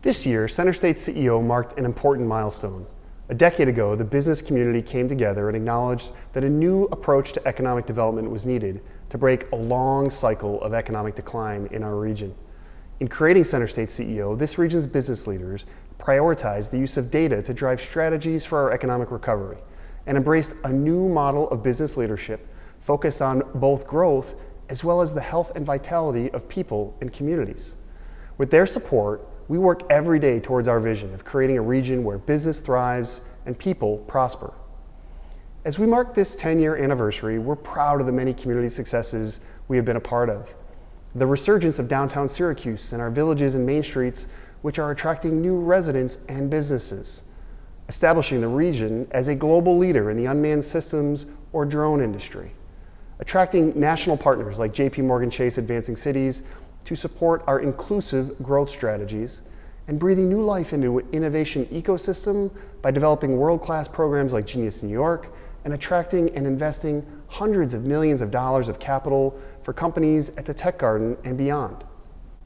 This year, CenterState CEO marked an important milestone. A decade ago, the business community came together and acknowledged that a new approach to economic development was needed to break a long cycle of economic decline in our region. In creating CenterState CEO, this region's business leaders prioritized the use of data to drive strategies for our economic recovery and embraced a new model of business leadership focused on both growth as well as the health and vitality of people and communities. With their support, we work every day towards our vision of creating a region where business thrives and people prosper. As we mark this 10-year anniversary, we're proud of the many community successes we have been a part of. The resurgence of downtown Syracuse and our villages and main streets, which are attracting new residents and businesses. Establishing the region as a global leader in the unmanned systems or drone industry. Attracting national partners like JP Chase Advancing Cities to support our inclusive growth strategies, and breathing new life into an innovation ecosystem by developing world-class programs like Genius New York and attracting and investing hundreds of millions of dollars of capital for companies at the Tech Garden and beyond.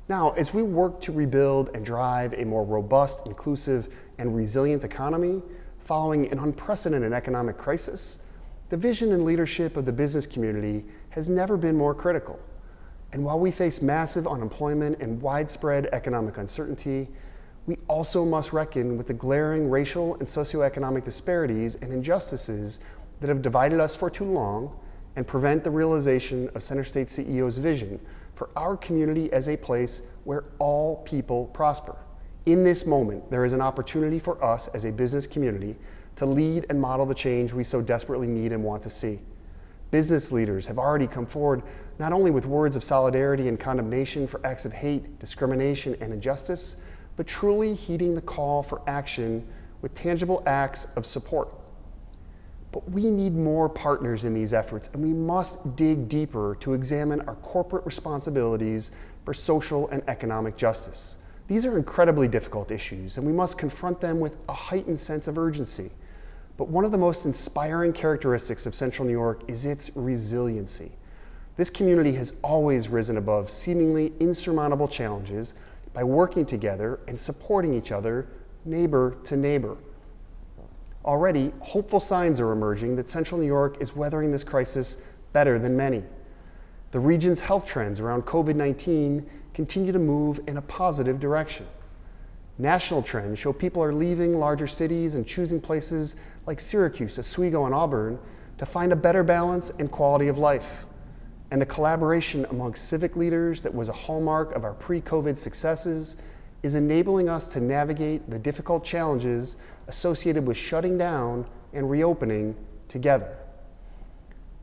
Now, as we work to rebuild and drive a more robust, inclusive, and resilient economy following an unprecedented economic crisis, the vision and leadership of the business community has never been more critical. And while we face massive unemployment and widespread economic uncertainty, we also must reckon with the glaring racial and socioeconomic disparities and injustices that have divided us for too long and prevent the realization of CenterState CEO's vision for our community as a place where all people prosper. In this moment, there is an opportunity for us as a business community to lead and model the change we so desperately need and want to see. Business leaders have already come forward not only with words of solidarity and condemnation for acts of hate, discrimination, and injustice, but truly heeding the call for action with tangible acts of support. But we need more partners in these efforts, and we must dig deeper to examine our corporate responsibilities for social and economic justice. These are incredibly difficult issues, and we must confront them with a heightened sense of urgency. But one of the most inspiring characteristics of Central New York is its resiliency. This community has always risen above seemingly insurmountable challenges by working together and supporting each other, neighbor to neighbor. Already, hopeful signs are emerging that Central New York is weathering this crisis better than many. The region's health trends around COVID-19 continue to move in a positive direction. National trends show people are leaving larger cities and choosing places like Syracuse, Oswego, and Auburn to find a better balance and quality of life. And the collaboration among civic leaders that was a hallmark of our pre-COVID successes is enabling us to navigate the difficult challenges associated with shutting down and reopening together.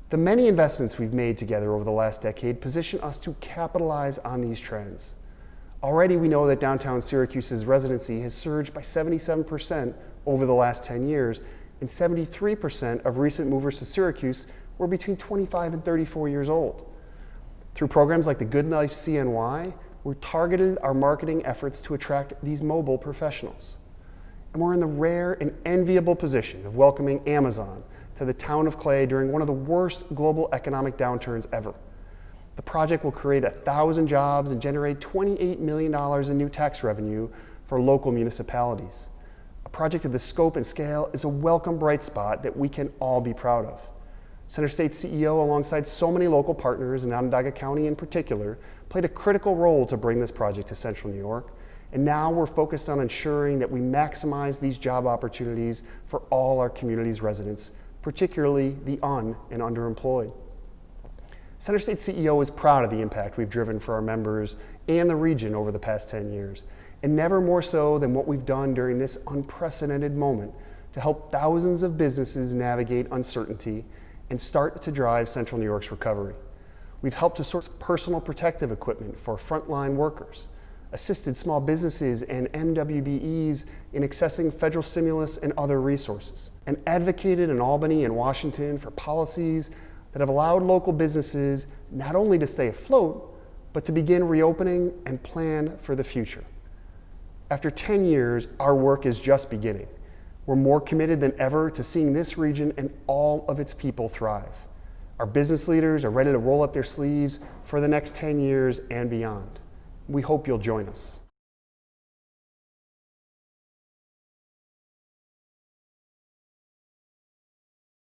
The many investments we've made together over the last decade position us to capitalize on these trends. Already we know that downtown Syracuse's residency has surged by 77% over the last 10 years, and 73% of recent movers to Syracuse were between 25 and 34 years old. Through programs like the Good Life CNY, we targeted our marketing efforts to attract these mobile professionals. And we're in the rare and enviable position of welcoming Amazon to the town of Clay during one of the worst global economic downturns ever. The project will create 1,000 jobs and generate $28 million in new tax revenue for local municipalities. A project of this scope and scale is a welcome bright spot that we can all be proud of. CenterState CEO, alongside so many local partners in Onondaga County in particular, played a critical role to bring this project to Central New York. And now we're focused on ensuring that we maximize these job opportunities for all our community's residents, particularly the and underemployed. CenterState CEO is proud of the impact we've driven for our members and the region over the past 10 years, and never more so than what we've done during this unprecedented moment to help thousands of businesses navigate uncertainty and start to drive Central New York's recovery. We've helped to source personal protective equipment for frontline workers, assisted small businesses and MWBEs in accessing federal stimulus and other resources, and advocated in Albany and Washington for policies that have allowed local businesses not only to stay afloat, but to begin reopening and plan for the future. After 10 years, our work is just beginning. We're more committed than ever to seeing this region and all of its people thrive. Our business leaders are ready to roll up their sleeves for the next 10 years and beyond. We hope you'll join us.